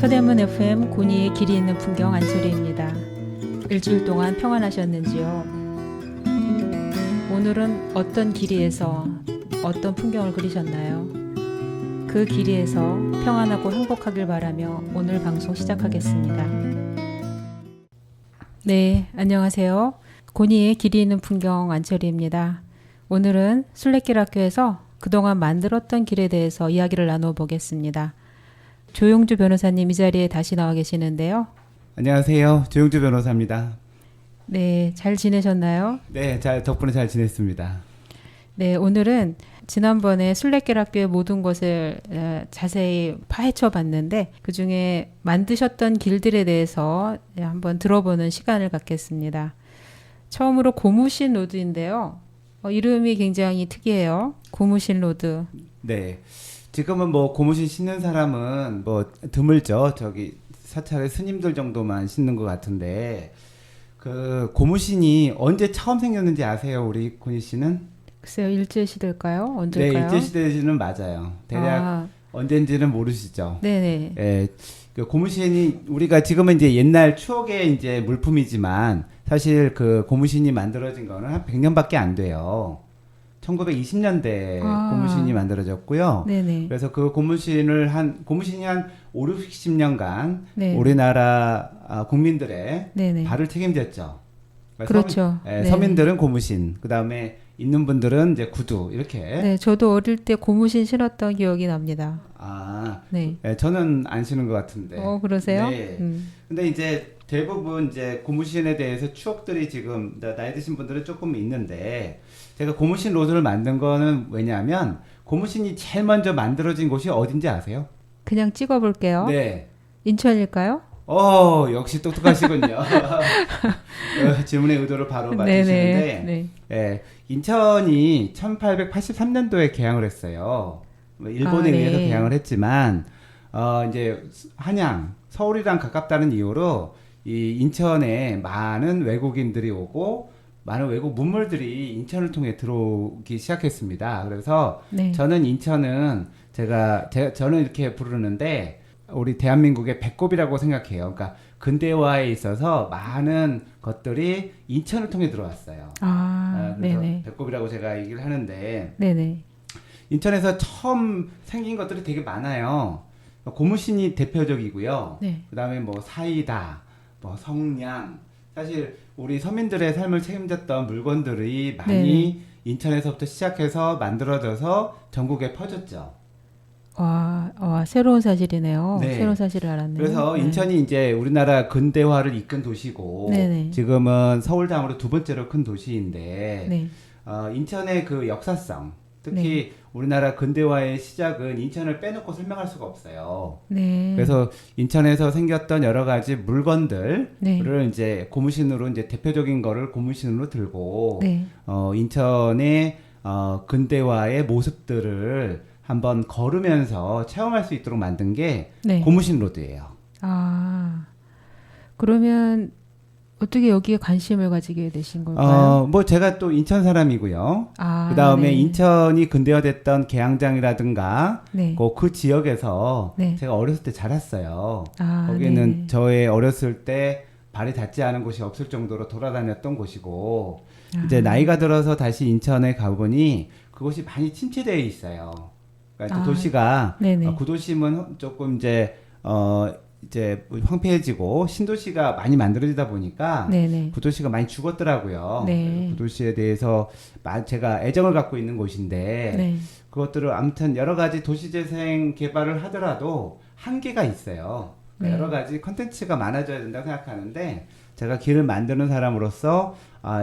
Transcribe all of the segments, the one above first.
서대문 FM 고니의 길이 있는 풍경 안소리입니다. 일주일 동안 평안하셨는지요? 오늘은 어떤 길이에서 어떤 풍경을 그리셨나요? 그 길이에서 평안하고 행복하길 바라며 오늘 방송 시작하겠습니다. 네, 안녕하세요. 고니의 길이 있는 풍경 안철희입니다. 오늘은 순례길 학교에서 그동안 만들었던 길에 대해서 이야기를 나눠보겠습니다. 조용주 변호사님 이 자리에 다시 나와 계시는데요. 안녕하세요. 조용주 변호사입니다. 네, 잘 지내셨나요? 네, 덕분에 잘 지냈습니다. 네, 오늘은 지난번에 순례길 학교의 모든 것을 자세히 파헤쳐 봤는데 그중에 만드셨던 길들에 대해서 한번 들어보는 시간을 갖겠습니다. 처음으로 고무신 로드인데요. 이름이 굉장히 특이해요. 고무신 로드. 네, 지금은 뭐 고무신 신는 사람은 뭐 드물죠. 저기 사찰의 스님들 정도만 신는 것 같은데 그 고무신이 언제 처음 생겼는지 아세요, 우리 고니 씨는? 글쎄요, 일제시대일까요? 언제일까요? 네, 일제시대는 맞아요. 대략 언젠지는 모르시죠? 네네. 예, 그 고무신이 우리가 지금은 이제 옛날 추억의 이제 물품이지만 사실 그 고무신이 만들어진 거는 한 100년밖에 안 돼요. 1920년대 고무신이 만들어졌고요. 네네. 그래서 그 고무신이 한 5, 60년간 네. 우리나라 국민들의 네네. 발을 책임졌죠. 그렇죠. 서민들은 고무신, 그 다음에 있는 분들은 이제 구두 이렇게. 네, 저도 어릴 때 고무신 신었던 기억이 납니다. 네, 저는 안 신은 것 같은데. 그러세요? 네. 근데 이제 대부분 이제 고무신에 대해서 추억들이 지금 나이 드신 분들은 조금 있는데 제가 고무신 로드를 만든 거는 왜냐하면 고무신이 제일 먼저 만들어진 곳이 어딘지 아세요? 그냥 찍어볼게요. 네. 인천일까요? 역시 똑똑하시군요. 질문의 의도를 바로 맞추시는데, 네. 네, 인천이 1883년도에 개항을 했어요. 일본에 의해서 개항을 했지만, 이제 한양, 서울이랑 가깝다는 이유로 이 인천에 많은 외국인들이 오고 많은 외국 문물들이 인천을 통해 들어오기 시작했습니다. 그래서 저는 인천은 저는 이렇게 부르는데. 우리 대한민국의 배꼽이라고 생각해요. 그러니까 근대화에 있어서 많은 것들이 인천을 통해 들어왔어요. 그래서 네네. 배꼽이라고 제가 얘기를 하는데, 네네. 인천에서 처음 생긴 것들이 되게 많아요. 고무신이 대표적이고요. 네. 그다음에 뭐 사이다, 뭐 성냥, 사실 우리 서민들의 삶을 책임졌던 물건들이 많이 인천에서부터 시작해서 만들어져서 전국에 퍼졌죠. 새로운 사실이네요. 네. 새로운 사실을 알았네요. 그래서 인천이 이제 우리나라 근대화를 이끈 도시고, 네네. 지금은 서울 다음으로 두 번째로 큰 도시인데, 네. 인천의 그 역사성, 특히 우리나라 근대화의 시작은 인천을 빼놓고 설명할 수가 없어요. 네. 그래서 인천에서 생겼던 여러 가지 물건들을 이제 고무신으로 이제 대표적인 거를 고무신으로 들고, 인천의 근대화의 모습들을 한번 걸으면서 체험할 수 있도록 만든 게 고무신 로드예요. 그러면 어떻게 여기에 관심을 가지게 되신 걸까요? 뭐 제가 또 인천 사람이고요. 그 다음에 인천이 근대화됐던 계양장이라든가 그 지역에서 제가 어렸을 때 자랐어요. 거기는 저의 어렸을 때 발이 닿지 않은 곳이 없을 정도로 돌아다녔던 곳이고, 이제 나이가 들어서 다시 인천에 가보니 그곳이 많이 침체되어 있어요. 그러니까 도시가 구도심은 조금 이제 황폐해지고 신도시가 많이 만들어지다 보니까 구도시가 많이 죽었더라고요. 구도시에 대해서 제가 애정을 갖고 있는 곳인데 그것들을 아무튼 여러 가지 도시재생 개발을 하더라도 한계가 있어요. 여러 가지 컨텐츠가 많아져야 된다고 생각하는데 제가 길을 만드는 사람으로서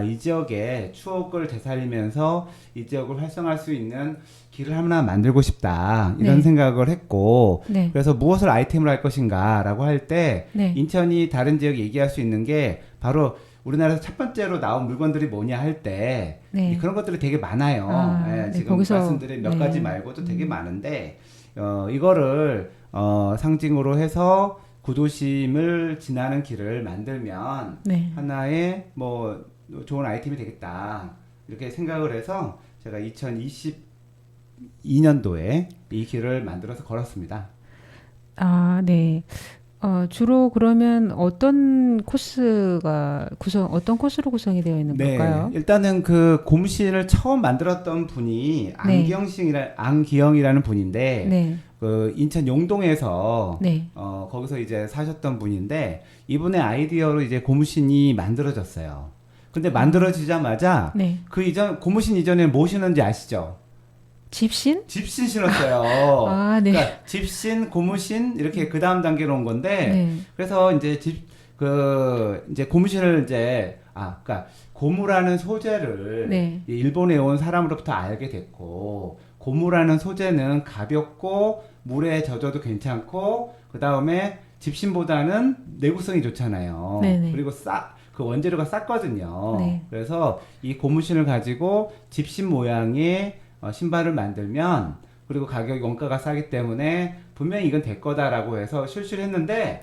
이 지역의 추억을 되살리면서 이 지역을 활성화할 수 있는 길을 하나 만들고 싶다 이런 생각을 했고, 그래서 무엇을 아이템으로 할 것인가 라고 할 때 인천이 다른 지역 얘기할 수 있는 게 바로 우리나라에서 첫 번째로 나온 물건들이 뭐냐 할 때 그런 것들이 되게 많아요. 지금 말씀드린 몇 가지 말고도 되게 많은데 이거를 상징으로 해서 구도심을 지나는 길을 만들면 하나의 뭐 좋은 아이템이 되겠다 이렇게 생각을 해서 제가 2022년도에 이 길을 만들어서 걸었습니다. 네. 주로 그러면 어떤 코스로 구성이 되어 있는 걸까요? 일단은 그 고무신을 처음 만들었던 분이 안기영이라는 분인데, 그 인천 용동에서 거기서 이제 사셨던 분인데, 이분의 아이디어로 이제 고무신이 만들어졌어요. 근데 만들어지자마자 그 이전 고무신 이전에 뭐 신었는지 아시죠? 집신 신었어요. 그러니까 집신, 고무신 이렇게 그 다음 단계로 온 건데, 그래서 이제 이제 고무신을 그러니까 고무라는 소재를 일본에 온 사람으로부터 알게 됐고, 고무라는 소재는 가볍고 물에 젖어도 괜찮고, 그 다음에 집신보다는 내구성이 좋잖아요. 그리고 그 원재료가 쌌거든요. 그래서 이 고무신을 가지고 집신 모양의 신발을 만들면, 그리고 가격이 원가가 싸기 때문에 분명히 이건 될 거다라고 해서 출시를 했는데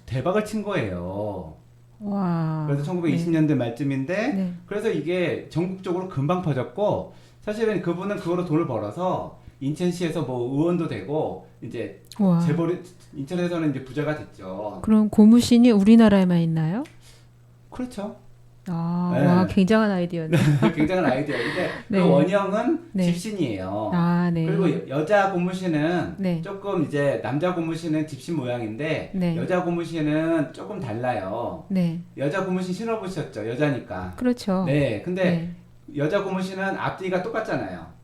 대박을 친 거예요. 와. 그래서 1920년대 말쯤인데 그래서 이게 전국적으로 금방 퍼졌고, 사실은 그분은 그거로 돈을 벌어서 인천시에서 뭐 의원도 되고 이제 인천에서는 이제 부자가 됐죠. 그럼 고무신이 우리나라에만 있나요? 그렇죠. 와, 굉장한 아이디어네. 굉장한 아이디어인데 그 원형은 집신이에요. 그리고 여자 고무신은 조금 이제 남자 고무신은 집신 모양인데 여자 고무신은 조금 달라요. 여자 고무신 신어보셨죠? 여자니까. 그렇죠. 근데 여자 고무신은 앞뒤가 똑같잖아요.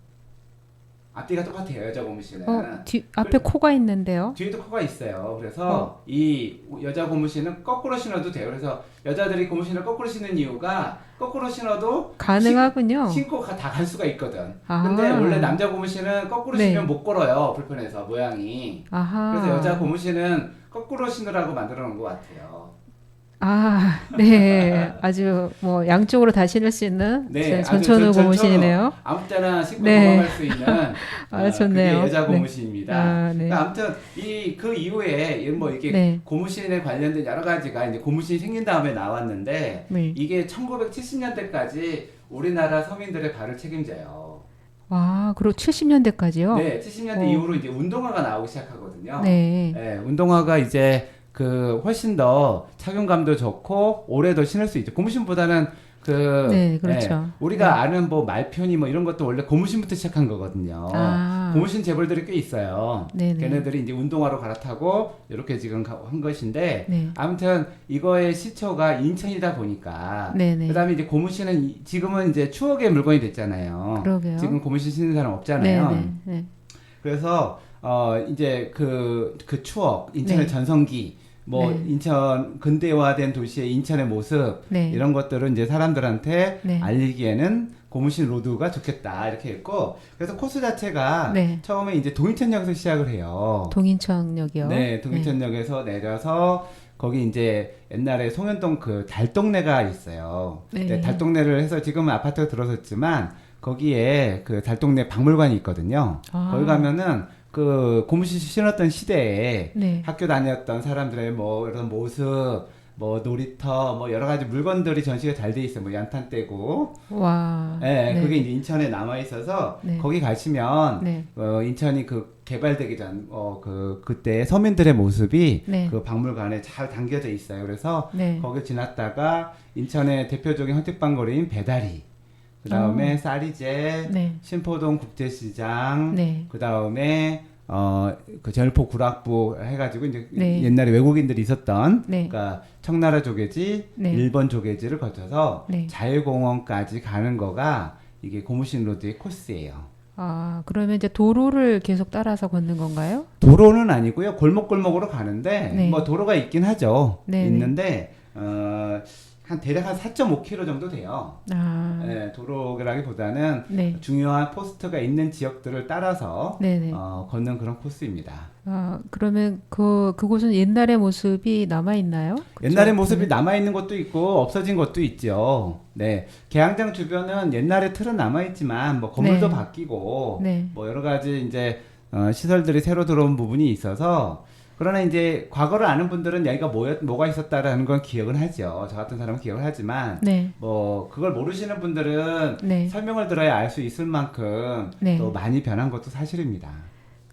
앞뒤가 똑같아요, 여자 고무신은. 앞에 코가 있는데요? 뒤에도 코가 있어요. 그래서 이 여자 고무신은 거꾸로 신어도 돼요. 그래서 여자들이 고무신을 거꾸로 신는 이유가 거꾸로 신어도 가능하군요. 신고 다 갈 수가 있거든. 근데 원래 남자 고무신은 거꾸로 신으면 못 걸어요. 불편해서 모양이. 그래서 여자 고무신은 거꾸로 신으라고 만들어 놓은 것 같아요. 아주 뭐 양쪽으로 다 신을 수 있는 전천후 고무신이네요. 아무 때나 신고 도망갈 수 있는 좋네요. 그게 여자 고무신입니다. 그러니까 아무튼 그 이후에 뭐 이게 고무신에 관련된 여러 가지가 이제 고무신이 생긴 다음에 나왔는데 이게 1970년대까지 우리나라 서민들의 발을 책임져요. 그리고 70년대까지요? 70년대 이후로 이제 운동화가 나오기 시작하거든요. 운동화가 이제 훨씬 더 착용감도 좋고 오래 더 신을 수 있죠. 고무신보다는 그렇죠. 우리가 아는 뭐 말편이 뭐 이런 것도 원래 고무신부터 시작한 거거든요. 고무신 재벌들이 꽤 있어요. 걔네들이 이제 운동화로 갈아타고 이렇게 지금 한 것인데 아무튼 이거의 시초가 인천이다 보니까 그다음에 이제 고무신은 지금은 이제 추억의 물건이 됐잖아요. 그러게요. 지금 고무신 신는 사람 없잖아요. 그래서 이제 그 추억, 인천의 전성기, 뭐 인천 근대화된 도시의 인천의 모습 이런 것들을 이제 사람들한테 알리기에는 고무신 로드가 좋겠다 이렇게 했고, 그래서 코스 자체가 처음에 이제 동인천역에서 시작을 해요. 동인천역이요? 동인천역에서 내려서 거기 이제 옛날에 송현동 그 달동네가 있어요. 달동네를 해서 지금은 아파트가 들어섰지만 거기에 그 달동네 박물관이 있거든요. 거기 가면은 그 고무신 신었던 시대에 학교 다녔던 사람들의 뭐 이런 모습, 뭐 놀이터, 뭐 여러 가지 물건들이 전시가 잘 돼 있어요. 뭐 연탄떼고. 그게 이제 인천에 남아 있어서 거기 가시면 인천이 그 개발되기 전 그때 서민들의 모습이 그 박물관에 잘 담겨져 있어요. 그래서 거기 지났다가 인천의 대표적인 헌팅방거리인 배다리, 그 다음에 쌀이제, 신포동 국제시장, 그 다음에 그 전일포 구락부 해가지고 이제 옛날에 외국인들이 있었던 그러니까 청나라 조개지, 일본 조개지를 거쳐서 자유공원까지 가는 거가 이게 고무신 로드의 코스예요. 그러면 이제 도로를 계속 따라서 걷는 건가요? 도로는 아니고요. 골목골목으로 가는데 뭐 도로가 있긴 하죠. 있는데 대략 한 4.5km 정도 돼요. 도로라기보다는 중요한 포스트가 있는 지역들을 따라서 걷는 그런 코스입니다. 그러면 그곳은 옛날의 모습이 남아 있나요? 옛날의 모습이 남아 있는 것도 있고 없어진 것도 있죠. 계양장 주변은 옛날의 틀은 남아 있지만 뭐 건물도 바뀌고 뭐 여러 가지 이제 시설들이 새로 들어온 부분이 있어서, 그러나 이제 과거를 아는 분들은 여기가 뭐가 있었다라는 건 기억은 하죠. 저 같은 사람은 기억을 하지만 뭐 그걸 모르시는 분들은 설명을 들어야 알 수 있을 만큼 또 많이 변한 것도 사실입니다.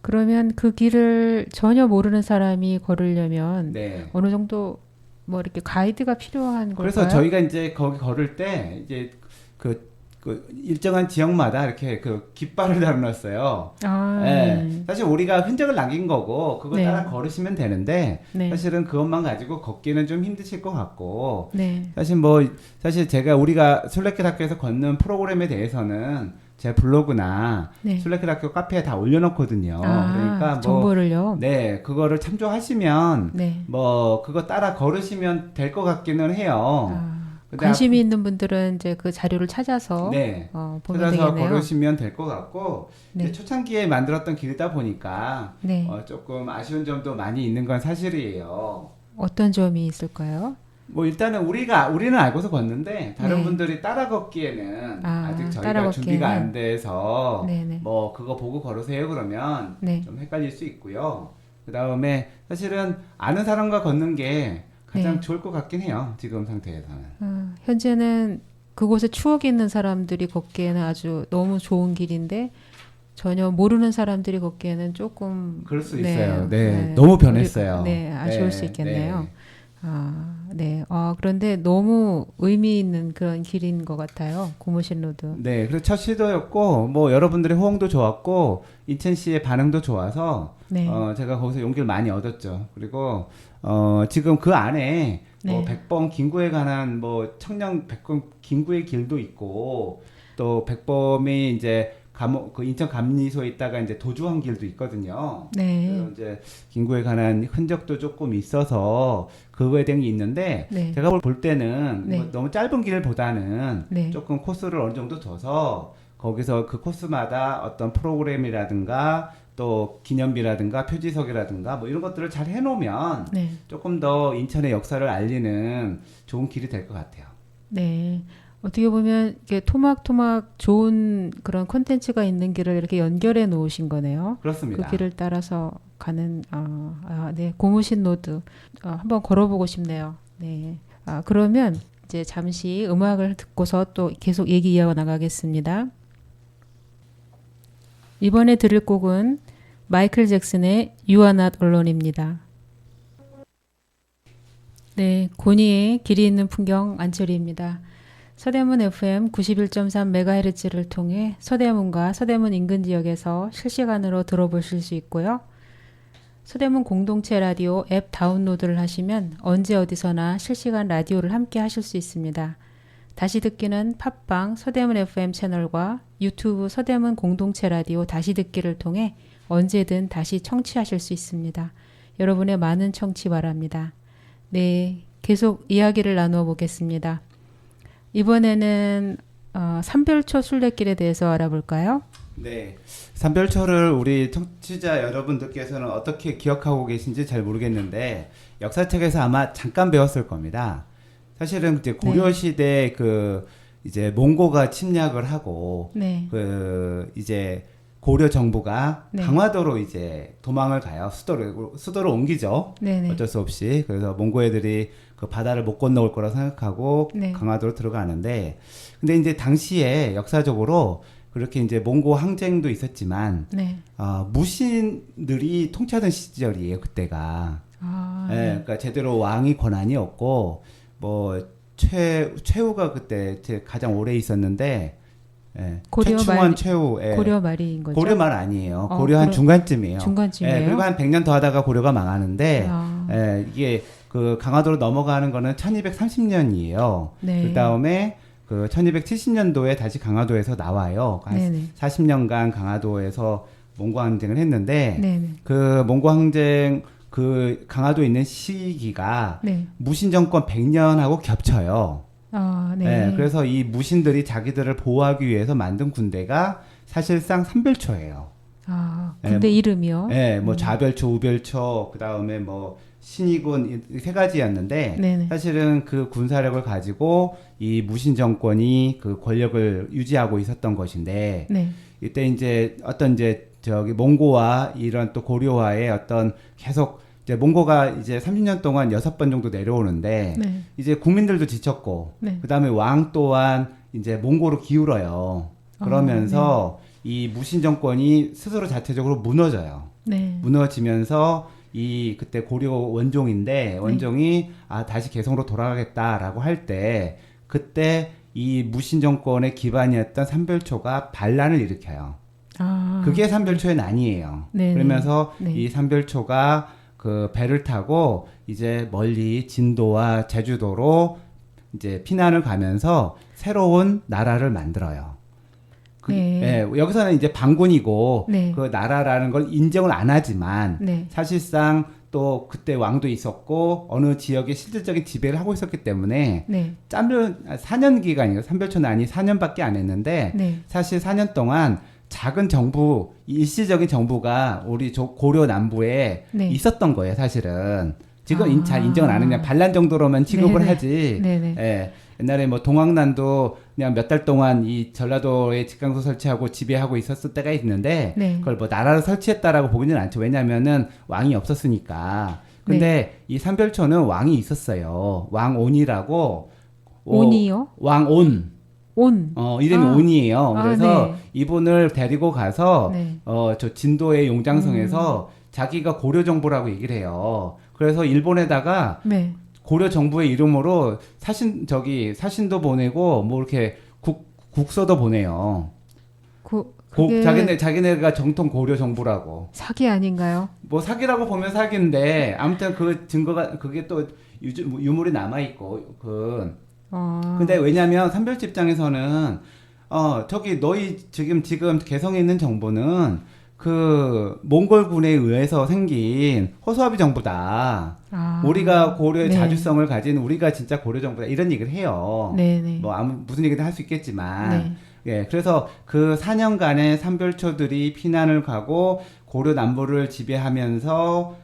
그러면 그 길을 전혀 모르는 사람이 걸으려면 네. 어느 정도 뭐 이렇게 가이드가 필요한 걸까요? 그래서 저희가 이제 거기 걸을 때 이제 그 일정한 지역마다 이렇게 그 깃발을 달아놨어요. 네. 사실 우리가 흔적을 남긴 거고 그거 네. 따라 걸으시면 되는데 네. 사실은 그것만 가지고 걷기는 좀 힘드실 것 같고 네. 사실 우리가 순례길 학교에서 걷는 프로그램에 대해서는 제 블로그나 네. 순례길 학교 카페에 다 올려놓거든요. 그러니까 정보를요. 네, 그거를 참조하시면 네. 그거 따라 걸으시면 될 것 같기는 해요. 관심이 있는 분들은 이제 그 자료를 찾아서 네, 보면 되겠네요. 걸으시면 될 것 같고 네. 초창기에 만들었던 길이다 보니까 네. 조금 아쉬운 점도 많이 있는 건 사실이에요. 어떤 점이 있을까요? 뭐 일단은 우리는 알고서 걷는데 다른 분들이 따라 걷기에는 아직 저희가 준비가 안 돼서 뭐 그거 보고 걸으세요 그러면 좀 헷갈릴 수 있고요. 그 다음에 사실은 아는 사람과 걷는 게 가장 좋을 것 같긴 해요. 지금 상태에서는. 현재는 그곳에 추억이 있는 사람들이 걷기에는 아주 너무 좋은 길인데 전혀 모르는 사람들이 걷기에는 조금 그럴 수 있어요. 너무 변했어요. 아쉬울 수 있겠네요. 그런데 너무 의미 있는 그런 길인 것 같아요. 고무신 로드. 네, 그래서 첫 시도였고, 뭐 여러분들의 호응도 좋았고, 인천 씨의 반응도 좋아서, 제가 거기서 용기를 많이 얻었죠. 그리고 지금 그 안에 뭐 백범 김구에 관한 뭐 청년 백범 김구의 길도 있고, 또 백범이 이제 그 인천 감리소에 있다가 이제 도주한 길도 있거든요. 그래서 이제 김구에 관한 흔적도 조금 있어서 그거에 대한 게 있는데 제가 볼 때는 뭐 너무 짧은 길보다는 조금 코스를 어느 정도 둬서 거기서 그 코스마다 어떤 프로그램이라든가 또 기념비라든가 표지석이라든가 뭐 이런 것들을 잘 해놓으면 조금 더 인천의 역사를 알리는 좋은 길이 될 것 같아요. 네. 어떻게 보면 이렇게 토막토막 좋은 그런 콘텐츠가 있는 길을 이렇게 연결해 놓으신 거네요. 그렇습니다. 그 길을 따라서 가는 고무신 로드 한번 걸어보고 싶네요. 네. 그러면 이제 잠시 음악을 듣고서 또 계속 얘기 이어가 나가겠습니다. 이번에 들을 곡은 마이클 잭슨의 You Are Not Alone입니다. 네, 고니의 길이 있는 풍경 안철희입니다. 서대문 FM 91.3MHz를 통해 서대문과 서대문 인근 지역에서 실시간으로 들어보실 수 있고요. 서대문 공동체 라디오 앱 다운로드를 하시면 언제 어디서나 실시간 라디오를 함께 하실 수 있습니다. 다시 듣기는 팟빵 서대문 FM 채널과 유튜브 서대문 공동체 라디오 다시 듣기를 통해 언제든 다시 청취하실 수 있습니다. 여러분의 많은 청취 바랍니다. 네, 계속 이야기를 나누어 보겠습니다. 이번에는 삼별초 순례길에 대해서 알아볼까요? 네, 삼별초를 우리 청취자 여러분들께서는 어떻게 기억하고 계신지 잘 모르겠는데 역사책에서 아마 잠깐 배웠을 겁니다. 사실은 이제 고려 시대 이제 몽고가 침략을 하고 이제 고려 정부가 강화도로 이제 도망을 가요. 수도로 옮기죠. 어쩔 수 없이. 그래서 몽고 애들이 그 바다를 못 건너올 거라 생각하고 강화도로 들어가는데, 근데 이제 당시에 역사적으로 그렇게 이제 몽고 항쟁도 있었지만 무신들이 통치하던 시절이에요, 그때가. 그러니까 제대로 왕이 권한이 없고 뭐 최후가 그때 가장 오래 있었는데. 최충원 최후. 고려 말인 거죠? 고려 말 아니에요. 고려 한 중간쯤이에요. 중간쯤이에요. 그리고 한 100년 더 하다가 고려가 망하는데 이게 그 강화도로 넘어가는 거는 1230년이에요. 그 다음에 그 1270년도에 다시 강화도에서 나와요. 한 40년간 강화도에서 몽고 항쟁을 했는데 그 몽고 항쟁 그 강화도에 있는 시기가 무신 정권 100년하고 겹쳐요. 그래서 이 무신들이 자기들을 보호하기 위해서 만든 군대가 사실상 삼별초예요. 군대 이름이요? 뭐 좌별초, 우별초, 그 다음에 뭐 신의군 세 가지였는데 사실은 그 군사력을 가지고 이 무신 정권이 그 권력을 유지하고 있었던 것인데 이때 이제 몽고와 이런 또 고려와의 어떤 계속 이제 몽고가 이제 30년 동안 6번 정도 내려오는데 이제 국민들도 지쳤고 그다음에 왕 또한 이제 몽고로 기울어요. 그러면서 이 무신 정권이 스스로 자체적으로 무너져요. 네. 무너지면서 이 그때 고려 원종인데 원종이 다시 개성으로 돌아가겠다라고 할 때 그때 이 무신 정권의 기반이었던 삼별초가 반란을 일으켜요. 그게 삼별초의 난이에요. 네네. 그러면서 네. 이 삼별초가 그 배를 타고 이제 멀리 진도와 제주도로 이제 피난을 가면서 새로운 나라를 만들어요. 네, 여기서는 이제 반군이고 네. 그 나라라는 걸 인정을 안 하지만 네. 사실상 또 그때 왕도 있었고 어느 지역에 실질적인 지배를 하고 있었기 때문에 네. 짧은 4년 기간이에요. 삼별초난이 4년밖에 안 했는데 네. 사실 4년 동안 작은 정부, 일시적인 정부가 우리 고려 남부에 네. 있었던 거예요, 사실은. 지금 잘 인정을 안 했냐. 반란 정도로만 취급을 네네. 하지. 네네. 예. 옛날에 뭐 동학난도 그냥 몇 달 동안 이 전라도에 직강소 설치하고 지배하고 있었을 때가 있는데 네. 그걸 뭐 나라를 설치했다라고 보기는 않죠. 왜냐면은 왕이 없었으니까. 근데 이 삼별초는 왕이 있었어요. 왕온이라고. 온이요? 왕온. 온. 이름이 온이에요. 그래서 네. 이분을 데리고 가서 네. 저 진도의 용장성에서 자기가 고려 정부라고 얘기를 해요. 그래서 일본에다가 네. 고려 정부의 이름으로 사신도 보내고 뭐 이렇게 국서도 보내요. 자기네가 정통 고려 정부라고. 사기 아닌가요? 뭐 사기라고 보면 사기인데 아무튼 그 증거가 그게 또 유물이 남아 있고 근데 왜냐면 삼별초 입장에서는 저기 너희 지금 개성에 있는 정부는 그 몽골군에 의해서 생긴 허수아비 정부다. 우리가 고려의 네. 자주성을 가진 우리가 진짜 고려 정부다. 이런 얘기를 해요. 네네. 뭐 무슨 얘기든 할 수 있겠지만. 네. 예, 그래서 그 4년간의 삼별초들이 피난을 가고 고려 남부를 지배하면서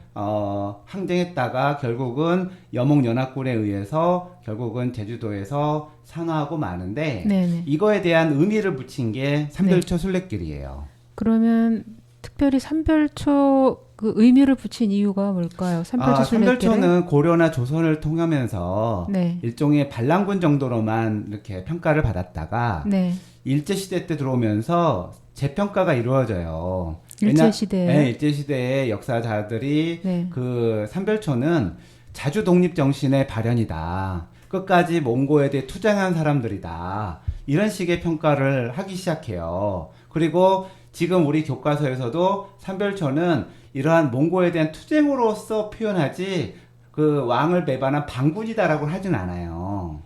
항쟁했다가 결국은 여몽연합군에 의해서 결국은 제주도에서 산화하고 마는데 네네. 이거에 대한 의미를 붙인 게 삼별초 순례길이에요. 그러면 특별히 삼별초 그 의미를 붙인 이유가 뭘까요? 삼별초 순례길에? 삼별초는 고려나 조선을 통하면서 네. 일종의 반란군 정도로만 이렇게 평가를 받았다가 네. 일제시대 때 들어오면서 재평가가 이루어져요. 일제시대에? 네, 일제시대의 역사자들이 네. 그 삼별초는 자주 독립 정신의 발현이다. 끝까지 몽고에 대해 투쟁한 사람들이다. 이런 식의 평가를 하기 시작해요. 그리고 지금 우리 교과서에서도 삼별초는 이러한 몽고에 대한 투쟁으로서 표현하지 그 왕을 배반한 반군이다라고 하진 않아요.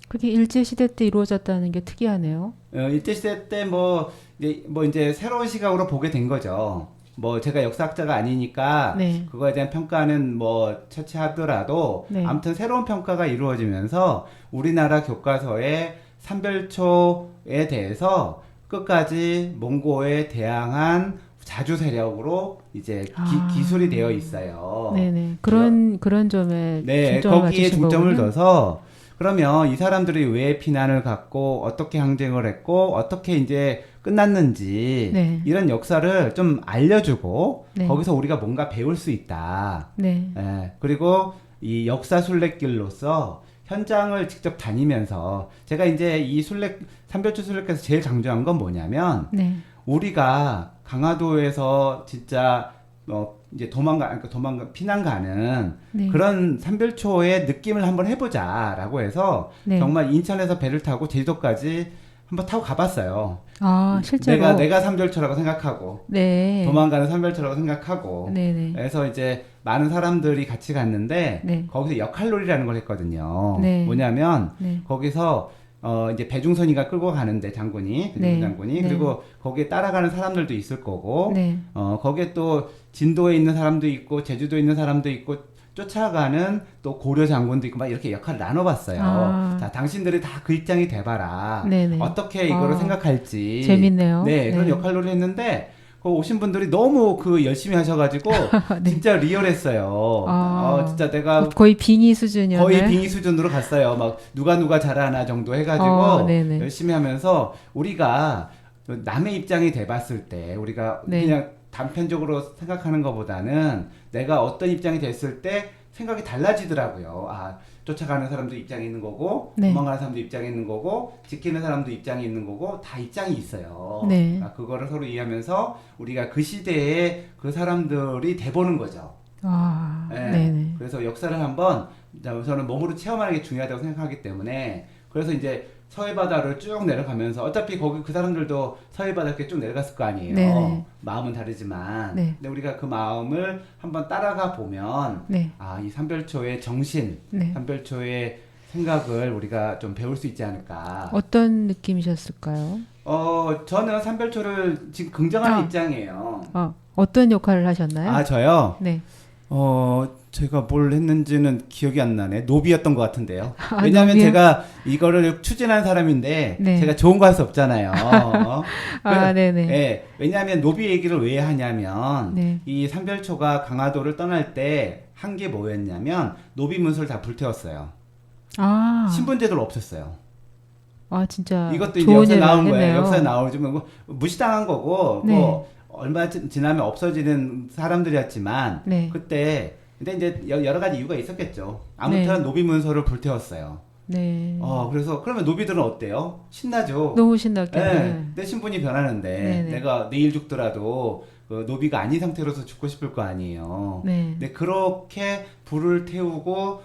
그게 일제시대 때 이루어졌다는 게 특이하네요. 일제시대 때 이제 새로운 시각으로 보게 된 거죠. 뭐 제가 역사학자가 아니니까 네. 그거에 대한 평가는 뭐 처치하더라도 네. 아무튼 새로운 평가가 이루어지면서 우리나라 교과서에 삼별초에 대해서 끝까지 몽고에 대항한 자주 세력으로 이제 기술이 되어 있어요. 네네. 그런 점에 중점을 거기에 중점을 거군요. 둬서 그러면 이 사람들이 왜 피난을 갔고 어떻게 항쟁을 했고 어떻게 이제 끝났는지 네. 이런 역사를 좀 알려주고 네. 거기서 우리가 뭔가 배울 수 있다. 네. 그리고 이 역사 순례길로서 현장을 직접 다니면서 제가 이제 이 삼별초 순례길에서 제일 강조한 건 뭐냐면 네. 우리가 강화도에서 진짜 이제 피난 가는 네. 그런 삼별초의 느낌을 한번 해보자라고 해서 네. 정말 인천에서 배를 타고 제주도까지 한번 타고 가봤어요. 실제로 내가 삼별초라고 생각하고 네. 도망가는 삼별초라고 생각하고 네네. 그래서 이제 많은 사람들이 같이 갔는데 네. 거기서 역할놀이라는 걸 했거든요. 네. 뭐냐면 네. 거기서 이제 배중선이가 끌고 가는데 장군이 네. 장군이 네. 그리고 거기에 따라가는 사람들도 있을 거고 네. 거기에 또 진도에 있는 사람도 있고 제주도에 있는 사람도 있고 쫓아가는 또 고려 장군도 있고 막 이렇게 역할을 나눠봤어요. 자, 당신들이 다 그 입장이 돼봐라. 네네. 어떻게 이거를 생각할지. 재밌네요. 네, 그런 역할놀이 했는데 오신 분들이 너무 열심히 하셔가지고 네. 진짜 리얼했어요. 진짜 내가 거의 빙의 수준이었나요? 거의 빙의 수준으로 갔어요. 막 누가 잘하나 정도 해가지고 열심히 하면서 우리가 남의 입장이 돼봤을 때 우리가 네. 그냥 단편적으로 생각하는 것보다는 내가 어떤 입장이 됐을 때 생각이 달라지더라고요. 아, 쫓아가는 사람도 입장이 있는 거고, 네. 도망가는 사람도 입장이 있는 거고, 지키는 사람도 입장이 있는 거고, 다 입장이 있어요. 네. 아, 그거를 서로 이해하면서 우리가 그 시대에 그 사람들이 돼보는 거죠. 아, 네. 네네. 그래서 역사를 한번 저는 몸으로 체험하는 게 중요하다고 생각하기 때문에 그래서 이제 서해바다를 쭉 내려가면서 어차피 거기 그 사람들도 서해바다에 쭉 내려갔을 거 아니에요. 네네. 마음은 다르지만 네. 근데 우리가 그 마음을 한번 따라가 보면 네. 아, 이 삼별초의 정신, 네. 삼별초의 생각을 우리가 좀 배울 수 있지 않을까. 어떤 느낌이셨을까요? 저는 삼별초를 지금 긍정하는 입장이에요. 어떤 역할을 하셨나요? 아, 저요? 네. 제가 뭘 했는지는 기억이 안 나네. 노비였던 것 같은데요. 아, 왜냐하면 노비요? 제가 이거를 추진한 사람인데 네. 제가 좋은 거 할 수 없잖아요. 아, 네네. 네, 왜냐하면 노비 얘기를 왜 하냐면 네. 이 삼별초가 강화도를 떠날 때 한 게 뭐였냐면 노비 문서를 다 불태웠어요. 아. 신분제도를 없앴어요. 아, 진짜. 이것도 이제 좋은 역사에 일을 나온 거예요. 했네요. 역사에 나오지 뭐 무시당한 거고 네. 뭐 얼마 지나면 없어지는 사람들이었지만 네. 그때 근데 이제 여러 가지 이유가 있었겠죠. 아무튼 네. 노비 문서를 불태웠어요. 네. 그래서 그러면 노비들은 어때요? 신나죠. 너무 신났겠네. 네, 내 신분이 변하는데 네네. 내가 내일 죽더라도 그 노비가 아닌 상태로서 죽고 싶을 거 아니에요. 네. 근데 그렇게 불을 태우고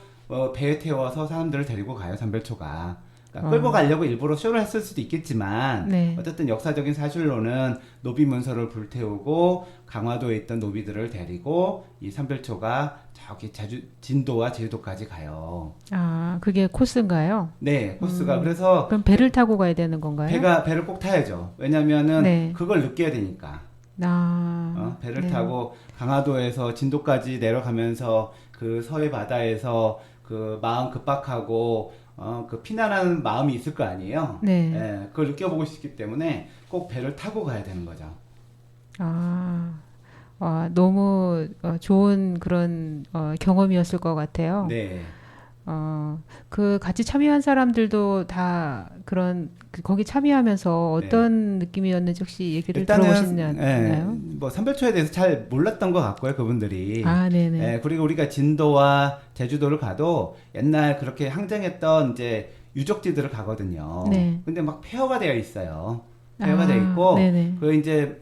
배에 태워서 사람들을 데리고 가요. 삼별초가. 그러니까 끌고 가려고 일부러 쇼를 했을 수도 있겠지만 네. 어쨌든 역사적인 사실로는 노비 문서를 불태우고 강화도에 있던 노비들을 데리고 이 삼별초가 저기 진도와 제주도까지 가요. 아, 그게 코스인가요? 네, 코스가 그래서 그럼 배를 타고 가야 되는 건가요? 배를 꼭 타야죠. 왜냐면은 네. 그걸 느껴야 되니까. 배를 네. 타고 강화도에서 진도까지 내려가면서 그 서해 바다에서 그 마음 급박하고 그 피난하는 마음이 있을 거 아니에요. 네. 예, 그걸 느껴보고 싶기 때문에 꼭 배를 타고 가야 되는 거죠. 너무 좋은 그런 경험이었을 것 같아요. 네. 그 같이 참여한 사람들도 다 거기 참여하면서 어떤 느낌이었는지 혹시 얘기를 들어보셨나요? 예, 뭐 삼별초에 대해서 잘 몰랐던 것 같고요, 그분들이. 아, 네네. 예, 그리고 우리가 진도와 제주도를 가도 옛날 그렇게 항쟁했던 이제 유적지들을 가거든요. 네. 근데 막 폐허가 되어 있어요. 폐허가 되어 있고, 네네.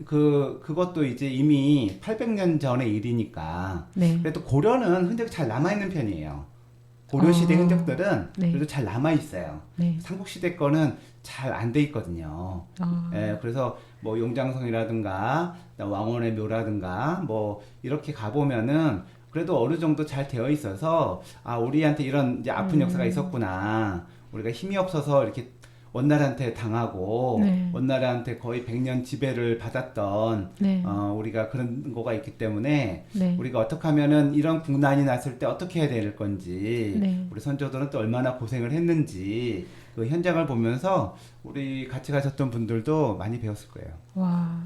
그것도 이제 이미 800년 전의 일이니까. 네. 그래도 고려는 흔적이 잘 남아있는 편이에요. 고려시대 흔적들은 네. 그래도 잘 남아있어요. 네. 삼국시대 거는 잘 안 돼 있거든요. 예, 그래서 뭐 용장성이라든가 왕원의 묘라든가 뭐 이렇게 가보면은 그래도 어느 정도 잘 되어 있어서 아, 우리한테 이런 이제 아픈 역사가 있었구나. 우리가 힘이 없어서 이렇게 원나라한테 당하고 네. 원나라한테 거의 100년 지배를 받았던 네. 우리가 그런 거가 있기 때문에 네. 우리가 어떻게 하면은 이런 국난이 났을 때 어떻게 해야 될 건지 네. 우리 선조들은 또 얼마나 고생을 했는지 그 현장을 보면서 우리 같이 가셨던 분들도 많이 배웠을 거예요. 와,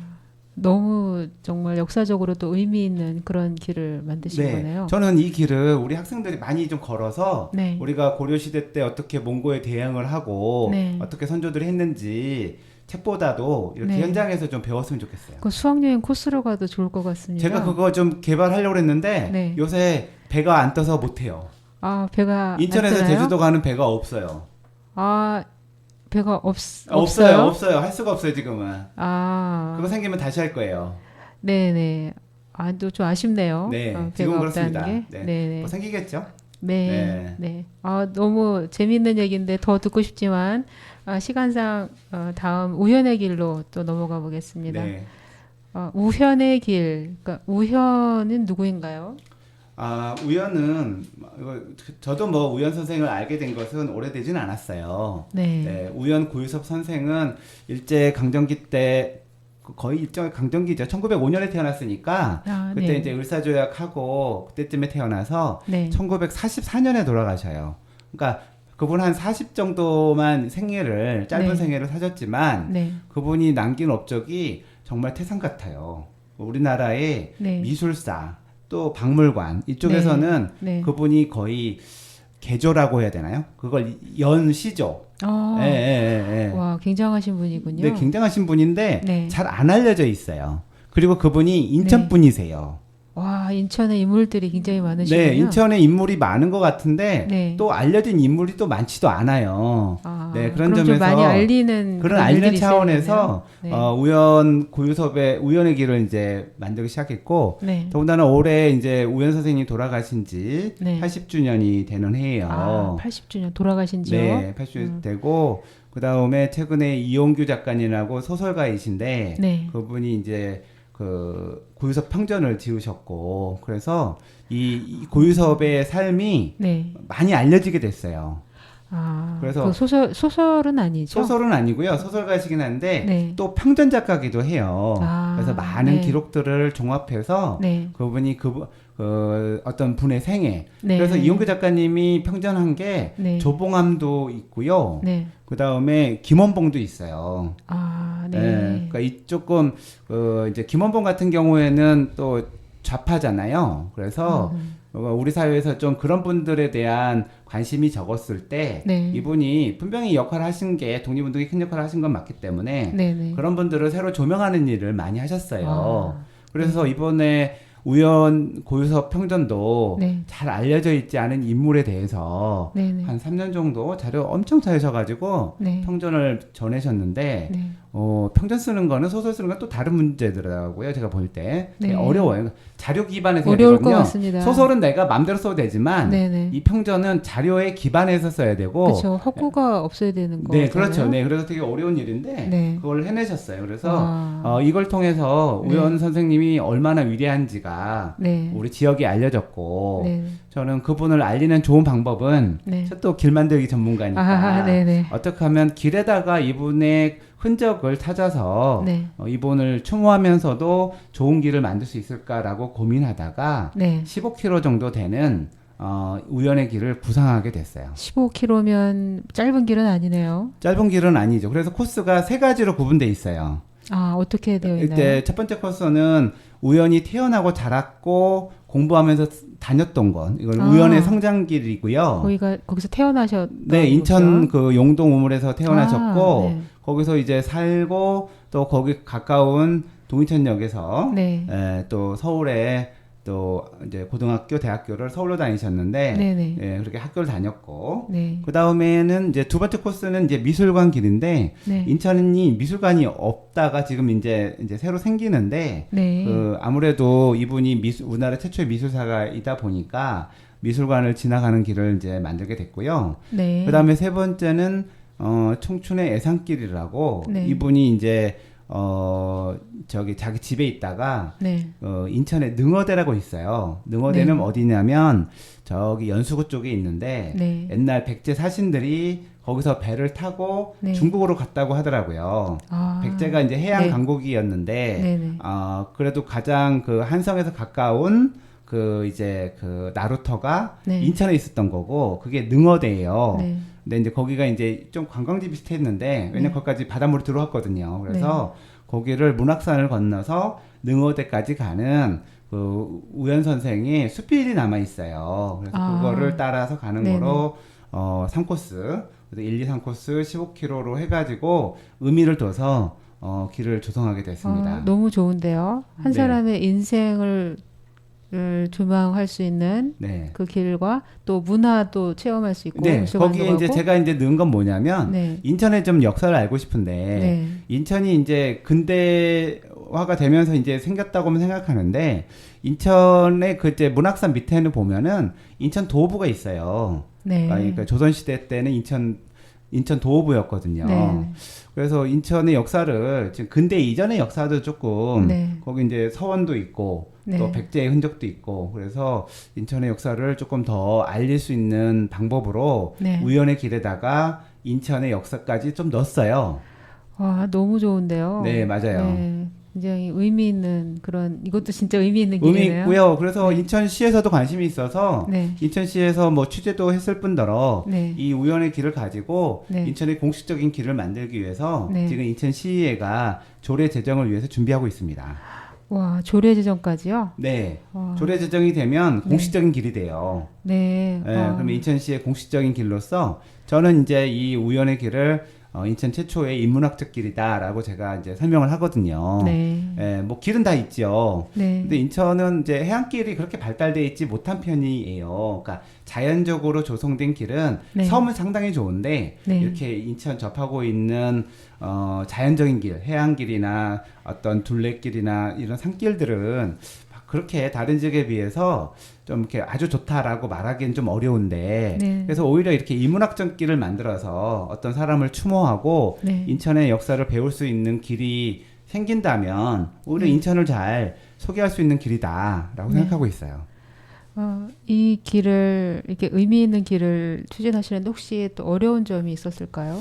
너무 정말 역사적으로도 의미 있는 그런 길을 만드신 거네요. 저는 이 길을 우리 학생들이 많이 좀 걸어서 네. 우리가 고려시대 때 어떻게 몽고에 대응을 하고 네. 어떻게 선조들이 했는지 책보다도 이렇게 네. 현장에서 좀 배웠으면 좋겠어요. 그 수학여행 코스로 가도 좋을 것 같습니다. 제가 그거 좀 개발하려고 했는데 네. 요새 배가 안 떠서 못해요. 배가 인천에서 안 뜨나요? 제주도 가는 배가 없어요. 배가 없어요. 없어요? 할 수가 없어요, 지금은. 그거 생기면 다시 할 거예요. 네네. 또 좀 아쉽네요. 네, 배가 지금 없다는 그렇습니다. 게. 네. 네네. 뭐 생기겠죠? 네. 네. 너무 재미있는 얘기인데 더 듣고 싶지만 시간상 다음 우현의 길로 또 넘어가 보겠습니다. 네. 우현의 길. 그러니까 우현은 누구인가요? 우현은 저도 뭐 우현 선생을 알게 된 것은 오래되진 않았어요. 네. 우현 고유섭 선생은 일제 강점기 때 거의 일정 강점기죠. 1905년에 태어났으니까 그때 네. 이제 을사조약하고 그때쯤에 태어나서 네. 1944년에 돌아가셔요. 그러니까 그분 한 40 정도만 생애를 짧은 네. 생애를 사셨지만 네. 그분이 남긴 업적이 정말 태산 같아요. 우리나라의 네. 미술사 또 박물관 이쪽에서는 네. 그분이 거의 개조라고 해야 되나요? 그걸 연시죠. 와, 굉장하신 분이군요. 네, 굉장하신 분인데 네. 잘 안 알려져 있어요. 그리고 그분이 인천 분이세요. 와, 인천에 인물들이 굉장히 많으시군요. 네, 인천에 인물이 많은 것 같은데 네. 또 알려진 인물이 또 많지도 않아요. 네, 그런 점에서 좀 많이 알리는 그런 알리는 차원에서 네. 우연의 길을 이제 만들기 시작했고 네. 더군다나 올해 이제 우연 선생님이 돌아가신 지 네. 80주년이 되는 해예요. 80주년 돌아가신 지요? 네, 80주년 되고 그 다음에 최근에 이용규 작가님이라고 소설가이신데 네. 그분이 이제 그 고유섭 평전을 지으셨고 그래서 이 고유섭의 삶이 네. 많이 알려지게 됐어요. 그래서 그 소설은 아니죠? 소설은 아니고요. 소설가시긴 한데 네. 또 평전 작가기도 해요. 그래서 많은 네. 기록들을 종합해서 네. 그분이 어떤 분의 생애. 네. 그래서 이용규 작가님이 평전한 게 네. 조봉암도 있고요. 네. 그 다음에 김원봉도 있어요. 네. 네. 그러니까 이 조금 이제 김원봉 같은 경우에는 또 좌파잖아요. 그래서 우리 사회에서 좀 그런 분들에 대한 관심이 적었을 때 네. 이분이 분명히 역할을 하신 게 독립운동에 큰 역할을 하신 건 맞기 때문에 네네. 그런 분들을 새로 조명하는 일을 많이 하셨어요. 그래서 이번에 우연 고유섭 평전도 네. 잘 알려져 있지 않은 인물에 대해서 네네. 한 3년 정도 자료 엄청 찾으셔가지고 네. 평전을 전해셨는데 네. 평전 쓰는 거는 소설 쓰는 건 또 다른 문제더라고요. 제가 볼 때 네. 어려워요. 자료 기반에서 어려울 것 같습니다. 소설은 내가 마음대로 써도 되지만 네네. 이 평전은 자료에 기반해서 써야 되고 그렇죠. 허구가 없어야 되는 거. 네, 그렇죠. 네, 그래서 되게 어려운 일인데 네. 그걸 해내셨어요. 그래서 이걸 통해서 우연 네. 선생님이 얼마나 위대한지가 네. 우리 지역에 알려졌고 네. 저는 그분을 알리는 좋은 방법은 네. 또 길 만들기 전문가니까 어떻게 하면 길에다가 이분의 흔적을 찾아서 네. 이분을 추모하면서도 좋은 길을 만들 수 있을까라고 고민하다가 네. 15km 정도 되는 우연의 길을 구상하게 됐어요. 15km면 짧은 길은 아니네요. 짧은 길은 아니죠. 그래서 코스가 세 가지로 구분돼 있어요. 어떻게 되어 있나요? 이때 첫 번째 코스는 우연히 태어나고 자랐고 공부하면서 다녔던 건 이건 우연의 성장길이고요. 거기서 태어나셨던 네, 인천 그 용동 우물에서 태어나셨고 네. 거기서 이제 살고 또 거기 가까운 동인천역에서 네. 또 서울에 또 이제 고등학교, 대학교를 서울로 다니셨는데 예, 그렇게 학교를 다녔고 네. 그 다음에는 이제 두 번째 코스는 이제 미술관 길인데 네. 인천이 미술관이 없다가 지금 이제 새로 생기는데 네. 아무래도 이분이 우리나라 최초의 미술사가이다 보니까 미술관을 지나가는 길을 이제 만들게 됐고요. 네. 그 다음에 세 번째는 청춘의 애산길이라고 네. 이분이 이제 자기 집에 있다가 네. 인천에 능어대라고 있어요. 능어대는 네. 어디냐면 저기 연수구 쪽에 있는데 네. 옛날 백제 사신들이 거기서 배를 타고 네. 중국으로 갔다고 하더라고요. 백제가 이제 해양 네. 강국이었는데 그래도 가장 그 한성에서 가까운 이제 나루터가 네. 인천에 있었던 거고 그게 능어대예요. 네. 근데 이제 거기가 이제 좀 관광지 비슷했는데 왜냐면 거기까지 바닷물이 들어왔거든요. 그래서 거기를 문학산을 건너서 능어대까지 가는 그 우연 선생의 수필이 남아 있어요. 그래서 그거를 따라서 가는 거로 3코스, 1, 2, 3코스 15km로 해가지고 의미를 둬서 길을 조성하게 됐습니다. 너무 좋은데요. 한 사람의 인생을 조망할 수 있는 네. 그 길과 또 문화도 체험할 수 있고 네, 거기에 이제 제가 이제 넣은 건 뭐냐면 네. 인천의 좀 역사를 알고 싶은데 네. 인천이 이제 근대화가 되면서 이제 생겼다고 생각하는데 인천의 그때 문학산 밑에는 보면은 인천 도호부가 있어요. 네. 그러니까 조선시대 때는 인천 도호부였거든요. 네. 그래서 인천의 역사를 지금 근대 이전의 역사도 조금 네. 거기 이제 서원도 있고 네. 또 백제의 흔적도 있고 그래서 인천의 역사를 조금 더 알릴 수 있는 방법으로 네. 우연의 길에다가 인천의 역사까지 좀 넣었어요. 와, 너무 좋은데요. 네, 맞아요. 네. 굉장히 의미 있는 이것도 진짜 의미 있는 길이네요. 의미 있고요. 그래서 네. 인천시에서도 관심이 있어서 네. 인천시에서 뭐 취재도 했을 뿐더러 네. 이 우연의 길을 가지고 네. 인천의 공식적인 길을 만들기 위해서 네. 지금 인천시의회가 조례 제정을 위해서 준비하고 있습니다. 와, 조례 제정까지요? 네. 조례 제정이 되면 공식적인 길이 돼요. 네. 그러면 인천시의 공식적인 길로서 저는 이제 이 우연의 길을 인천 최초의 인문학적 길이다라고 제가 이제 설명을 하거든요. 네. 뭐 길은 다 있죠. 네. 근데 인천은 이제 해안길이 그렇게 발달돼 있지 못한 편이에요. 그러니까 자연적으로 조성된 길은 네. 섬은 상당히 좋은데 네. 이렇게 인천 접하고 있는 자연적인 길, 해안길이나 어떤 둘레길이나 이런 산길들은 그렇게 다른 지역에 비해서 좀 이렇게 아주 좋다라고 말하기는 좀 어려운데 네. 그래서 오히려 이렇게 인문학적 길을 만들어서 어떤 사람을 추모하고 네. 인천의 역사를 배울 수 있는 길이 생긴다면 오히려 인천을 잘 소개할 수 있는 길이다라고 생각하고 있어요. 이 길을 이렇게 의미 있는 길을 추진하시는데 혹시 또 어려운 점이 있었을까요?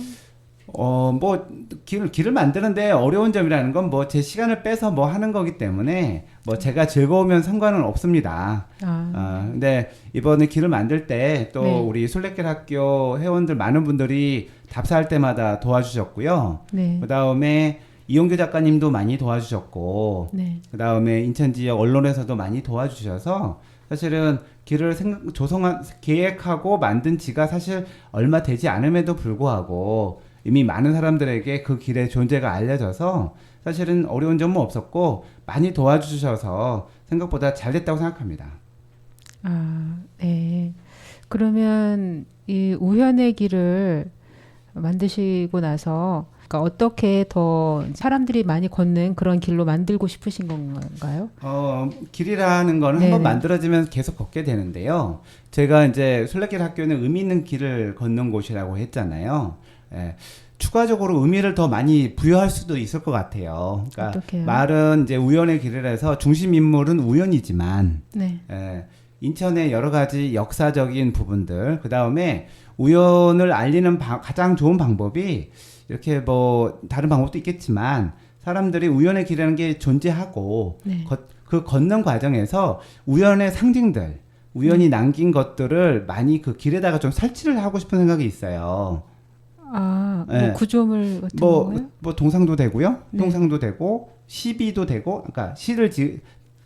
뭐 길을 만드는데 어려운 점이라는 건 뭐 제 시간을 빼서 뭐 하는 거기 때문에 뭐 제가 즐거우면 상관은 없습니다. 근데 이번에 길을 만들 때 또 네. 우리 순례길 학교 회원들 많은 분들이 답사할 때마다 도와주셨고요. 네. 그다음에 이용규 작가님도 많이 도와주셨고 네. 그다음에 인천 지역 언론에서도 많이 도와주셔서 사실은 길을 계획하고 만든 지가 사실 얼마 되지 않음에도 불구하고 이미 많은 사람들에게 그 길의 존재가 알려져서 사실은 어려운 점은 없었고 많이 도와주셔서 생각보다 잘 됐다고 생각합니다. 네. 그러면 이 우현의 길을 만드시고 나서 그러니까 어떻게 더 사람들이 많이 걷는 그런 길로 만들고 싶으신 건가요? 길이라는 거는 한번 만들어지면 계속 걷게 되는데요. 제가 이제 순례길 학교는 의미 있는 길을 걷는 곳이라고 했잖아요. 예, 추가적으로 의미를 더 많이 부여할 수도 있을 것 같아요. 그러니까 어떡해요? 말은 이제 우연의 길이라서 중심 인물은 우연이지만 네. 인천의 여러 가지 역사적인 부분들, 그 다음에 우연을 알리는 가장 좋은 방법이 이렇게 뭐 다른 방법도 있겠지만 사람들이 우연의 길이라는 게 존재하고 네. 그 걷는 과정에서 우연의 상징들, 우연히 남긴 것들을 많이 그 길에다가 좀 설치를 하고 싶은 생각이 있어요. 뭐 구조물 같은 거요? 뭐 동상도 되고요. 네. 동상도 되고 시비도 되고, 그러니까 시를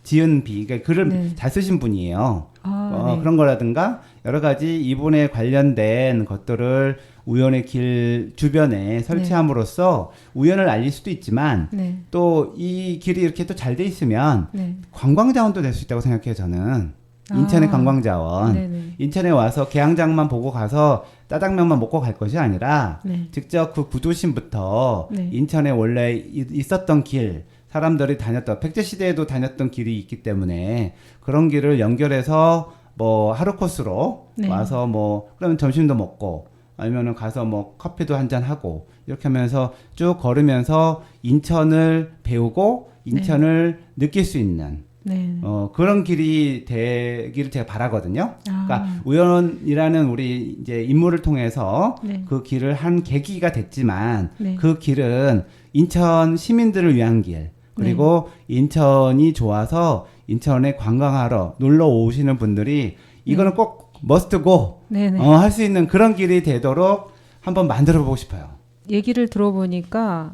지은 비, 그러니까 글을 네. 잘 쓰신 분이에요. 네. 그런 거라든가 여러 가지 이분에 관련된 것들을 우연의 길 주변에 설치함으로써 네. 우연을 알릴 수도 있지만 네. 또 이 길이 이렇게 또 잘 돼 있으면 네. 관광자원도 될 수 있다고 생각해요, 저는. 인천의 관광자원. 네네. 인천에 와서 개항장만 보고 가서 짜장면만 먹고 갈 것이 아니라 네. 직접 그 구도심부터 네. 인천에 원래 있었던 길, 사람들이 다녔던 백제시대에도 다녔던 길이 있기 때문에 그런 길을 연결해서 뭐 하루 코스로 네. 와서 뭐 그러면 점심도 먹고 아니면은 가서 뭐 커피도 한잔 하고 이렇게 하면서 쭉 걸으면서 인천을 배우고 인천을 네. 느낄 수 있는 네. 그런 길이 되기를 제가 바라거든요. 그러니까 우연이라는 우리 이제 인물을 통해서 네. 그 길을 한 계기가 됐지만 네. 그 길은 인천 시민들을 위한 길, 그리고 네. 인천이 좋아서 인천에 관광하러 놀러 오시는 분들이 이거는 꼭 머스트 고 할 수 있는 그런 길이 되도록 한번 만들어 보고 싶어요. 얘기를 들어보니까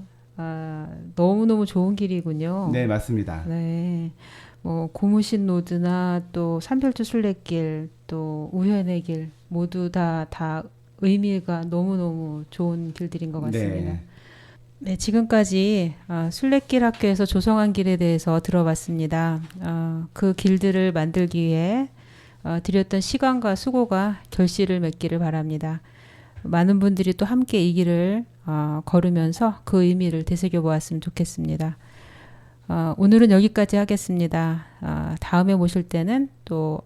너무너무 좋은 길이군요. 네, 맞습니다. 네. 뭐 고무신 로드나 또 산별주 순례길, 또 우현의 길 모두 다 의미가 너무너무 좋은 길들인 것 같습니다. 네. 네, 지금까지 순례길 학교에서 조성한 길에 대해서 들어봤습니다. 그 길들을 만들기 위해 들였던 시간과 수고가 결실을 맺기를 바랍니다. 많은 분들이 또 함께 이 길을 걸으면서 그 의미를 되새겨보았으면 좋겠습니다. 오늘은 여기까지 하겠습니다. 다음에 모실 때는 또